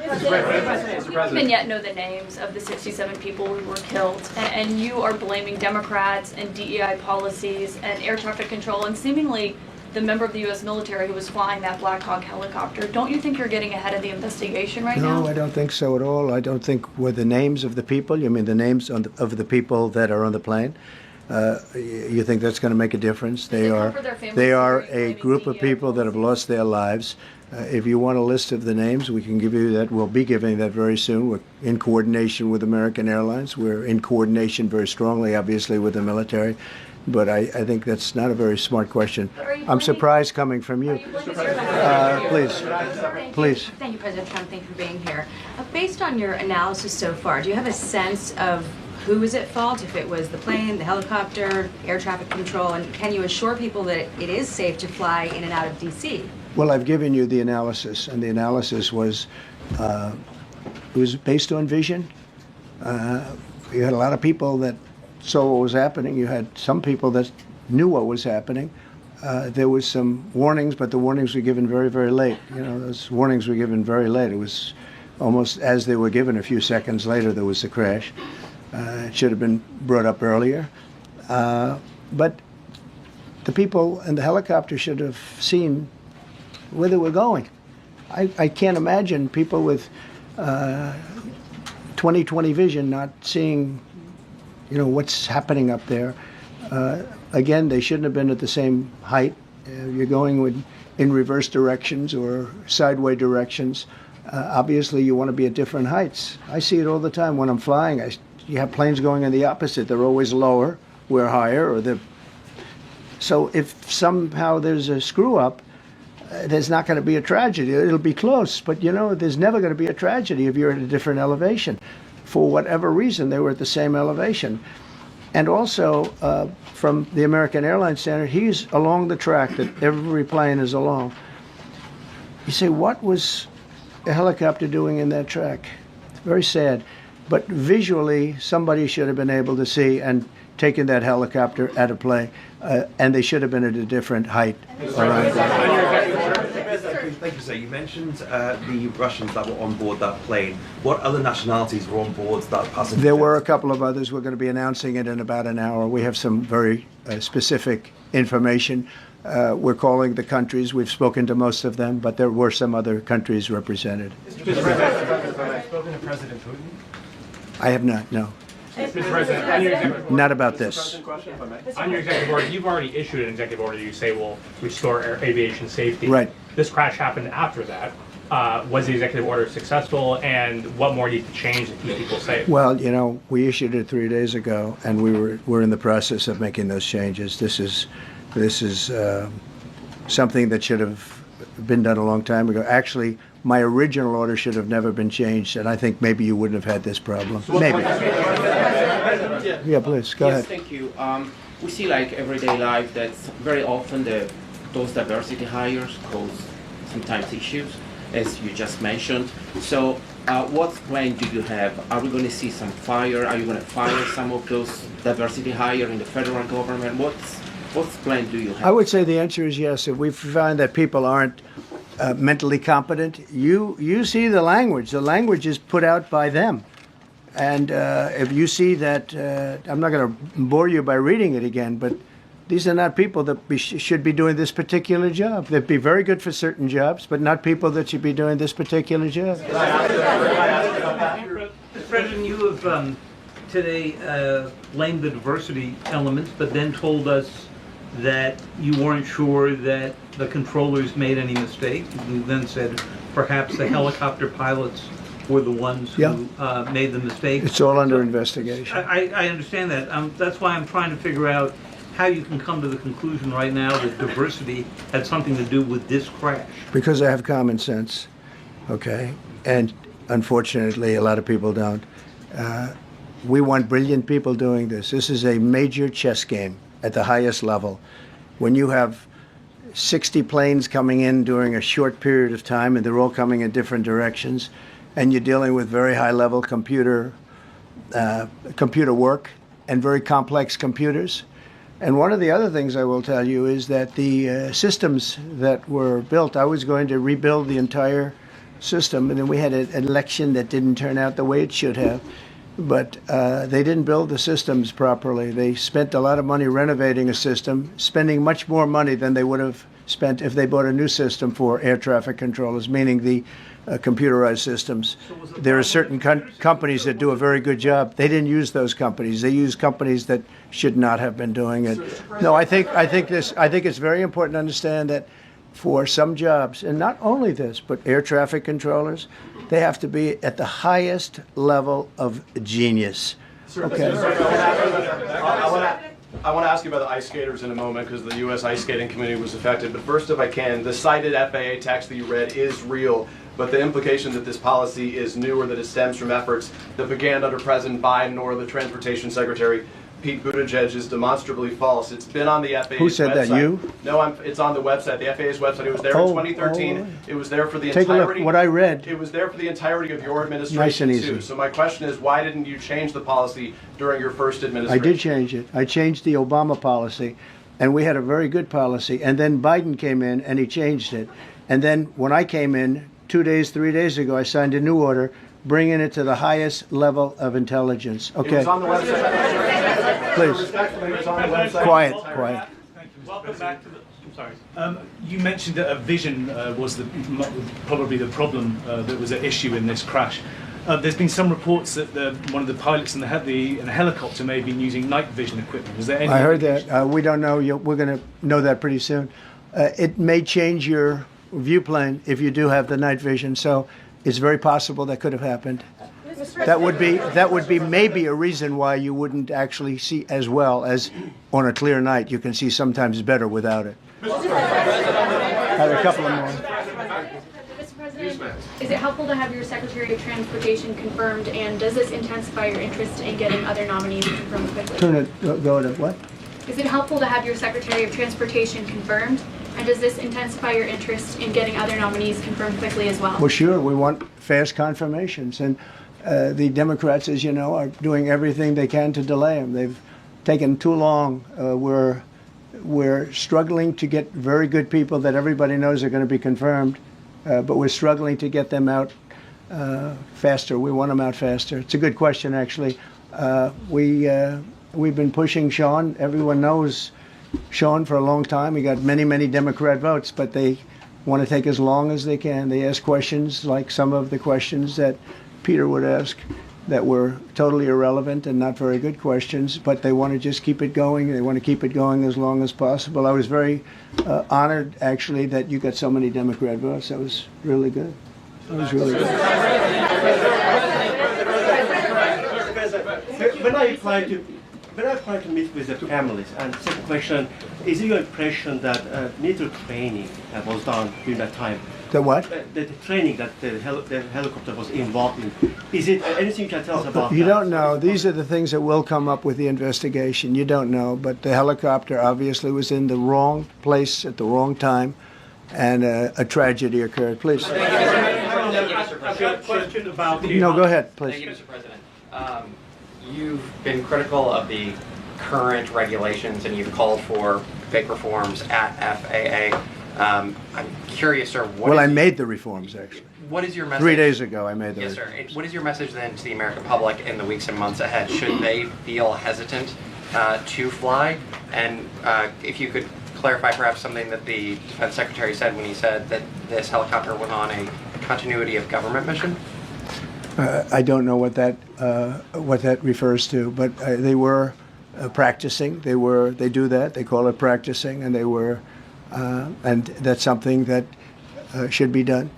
We don't even yet know the names of the 67 people who were killed, and you are blaming Democrats and DEI policies and air traffic control and seemingly the member of the U.S. military who was flying that Black Hawk helicopter. Don't you think you're getting ahead of the investigation right now? No, I don't think so at all. I don't think with the names of the people, you mean the names of the people that are on the plane? You think that's going to make a difference? They are a group of people that have lost their lives. If you want a list of the names, we can give you that. We'll be giving that very soon. We're in coordination with American Airlines. We're in coordination very strongly, obviously, with the military. But I think that's not a very smart question. I'm surprised coming from you. Please. Thank you, President Trump. Thank you for being here. Based on your analysis so far, do you have a sense of who is at fault, if it was the plane, the helicopter, air traffic control, and can you assure people that it is safe to fly in and out of D.C.? Well, I've given you the analysis, and the analysis was it was based on vision. You had a lot of people that saw what was happening. You had some people that knew what was happening. There was some warnings, but the warnings were given very, very late. You know, those warnings were given very late. It was almost as they were given. A few seconds later, there was the crash. It should have been brought up earlier. But the people in the helicopter should have seen where they were going. I can't imagine people with 20/20 vision not seeing, you know, what's happening up there. Again, they shouldn't have been at the same height. You're going in reverse directions or sideway directions. Obviously, you want to be at different heights. I see it all the time when I'm flying. You have planes going in the opposite. They're always lower. We're higher. So if somehow there's a screw up, there's not going to be a tragedy. It'll be close, but you know, there's never going to be a tragedy if you're at a different elevation. For whatever reason, they were at the same elevation. And also, from the American Airlines standard, he's along the track that every plane is along. You say, what was a helicopter doing in that track? It's very sad. But visually, somebody should have been able to see and taken that helicopter out of play, and they should have been at a different height. Thank you, sir. You mentioned the Russians that were on board that plane. What other nationalities were on board that passenger? There were a couple of others. We're going to be announcing it in about an hour. We have some very specific information. We're calling the countries. We've spoken to most of them, but there were some other countries represented. Mr. President, have you spoken to President Putin? I have not, no. Mr. President, on your executive order, not about this. On your executive order, you've already issued an executive order you say will restore aviation safety. Right. This crash happened after that. Was the executive order successful, and what more needs to change to keep people safe? Well, you know, we issued it 3 days ago, and we're in the process of making those changes. This is something that should have been done a long time ago. Actually, my original order should have never been changed, and I think maybe you wouldn't have had this problem. Maybe. Yeah, please, go ahead. Yes, thank you. We see like everyday life that very often those diversity hires cause sometimes issues, as you just mentioned. So what plan do you have? Are we going to see some fire? Are you going to fire some of those diversity hire in the federal government? What plan do you have? I would say the answer is yes. If we find that people aren't mentally competent, you see the language. The language is put out by them. And if you see that, I'm not going to bore you by reading it again, but these are not people that should be doing this particular job. They'd be very good for certain jobs, but not people that should be doing this particular job. Mr. President, you have today blamed the diversity elements, but then told us that you weren't sure that the controllers made any mistake. You then said perhaps the helicopter pilots were the ones who made the mistake. It's all under investigation. I understand that. That's why I'm trying to figure out how you can come to the conclusion right now that diversity had something to do with this crash. Because I have common sense, okay? And unfortunately, a lot of people don't. We want brilliant people doing this. This is a major chess game at the highest level. When you have 60 planes coming in during a short period of time, and they're all coming in different directions, and you're dealing with very high-level computer work and very complex computers. And one of the other things I will tell you is that the systems that were built, I was going to rebuild the entire system, and then we had an election that didn't turn out the way it should have. But they didn't build the systems properly. They spent a lot of money renovating a system, spending much more money than they would have spent if they bought a new system for air traffic controllers, meaning the computerized systems. There are certain companies that do a very good job. They didn't use those companies. They used companies that should not have been doing it. No, I think it's very important to understand that for some jobs, and not only this, but air traffic controllers, they have to be at the highest level of genius. Okay. I want to ask you about the ice skaters in a moment because the U.S. ice skating community was affected. But first, if I can, the cited FAA text that you read is real, but the implication that this policy is new or that it stems from efforts that began under President Biden or the Transportation Secretary Pete Buttigieg is demonstrably false. It's been on the FAA's website. Who said that, you? No, it's on the website, the FAA's website. It was there in 2013. It was there for the Take entirety. a look. What I read. It was there for the entirety of your administration, Nice and easy. too. So my question is, why didn't you change the policy during your first administration? I did change it. I changed the Obama policy, and we had a very good policy. And then Biden came in, and he changed it. And then when I came in 3 days ago, I signed a new order bringing it to the highest level of intelligence. Okay. It was on the website. Please. Respectfully, it was on the website. Quiet. Welcome back to the. I'm sorry. You mentioned that a vision was probably the problem that was at issue in this crash. There's been some reports that one of the pilots in the helicopter may have been using night vision equipment. Was there any? I heard that. We don't know. We're going to know that pretty soon. It may change your view plane if you do have the night vision. So it's very possible that could have happened. That would be maybe a reason why you wouldn't actually see as well as on a clear night. You can see sometimes better without it. Have a couple of more. Mr. President, is it helpful to have your Secretary of Transportation confirmed, and does this intensify your interest in getting other nominees confirmed quickly? Go to what? Is it helpful to have your Secretary of Transportation confirmed, and does this intensify your interest in getting other nominees confirmed quickly as well? Well, sure. We want fast confirmations, and the Democrats, as you know, are doing everything they can to delay them. They've taken too long. We're struggling to get very good people that everybody knows are going to be confirmed, but we're struggling to get them out faster. We want them out faster. It's a good question, actually. We've been pushing Sean. Everyone knows Sean for a long time. He got many, many Democrat votes, but they want to take as long as they can. They ask questions like some of the questions that Peter would ask that were totally irrelevant and not very good questions, but they want to just keep it going. They want to keep it going as long as possible. I was very honored, actually, that you got so many Democrat votes. That was really good. That was really good. When I apply to meet with the families, and second question, is it your impression that military training was done during that time? The what? The training that the helicopter was involved in. Is it anything you can tell us about You that? don't know. These are the things that will come up with the investigation. You don't know. But the helicopter obviously was in the wrong place at the wrong time, and a tragedy occurred. Please. Question about No, go ahead, please. Thank you, Mr. President. You've been critical of the current regulations, and you've called for big reforms at FAA. I'm curious, sir. I made the reforms, actually. What is your message? 3 days ago, I made the Yes, reforms. sir. What is your message then to the American public in the weeks and months ahead? Should they feel hesitant to fly? And if you could clarify perhaps something that the Defense Secretary said when he said that this helicopter was on a continuity of government mission? I don't know what that refers to, but they were practicing. They do that. They call it practicing, and they were, and that's something that should be done.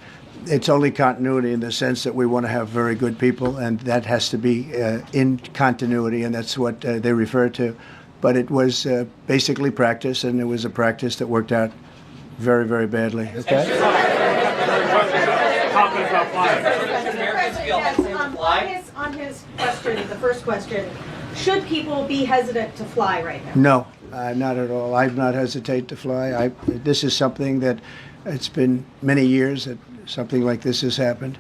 It's only continuity in the sense that we want to have very good people, and that has to be in continuity, and that's what they refer to. But it was basically practice, and it was a practice that worked out very, very badly. Okay. On his question, the first question, should people be hesitant to fly right now? No, not at all. I've not hesitate to fly. This is something that it's been many years that something like this has happened,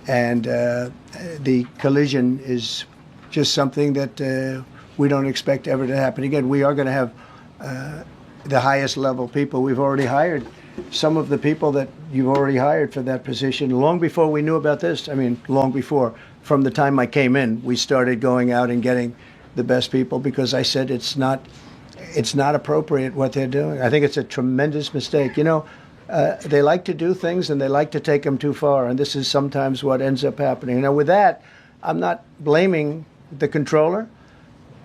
and the collision is just something that we don't expect ever to happen again. We are going to have the highest level people. We've already hired some of the people that you've already hired for that position long before we knew about this. I mean, long before. From the time I came in, we started going out and getting the best people because I said it's not appropriate what they're doing. I think it's a tremendous mistake. You know, they like to do things and they like to take them too far, and this is sometimes what ends up happening. Now, with that, I'm not blaming the controller.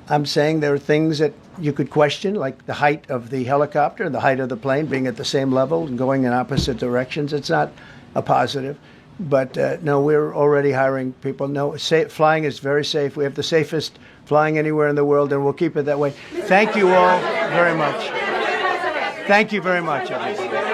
I'm saying there are things that you could question, like the height of the helicopter, the height of the plane being at the same level and going in opposite directions. It's not a positive. But no, we're already hiring people. No, flying is very safe. We have the safest flying anywhere in the world, and we'll keep it that way. Thank you all very much. Thank you very much, everybody.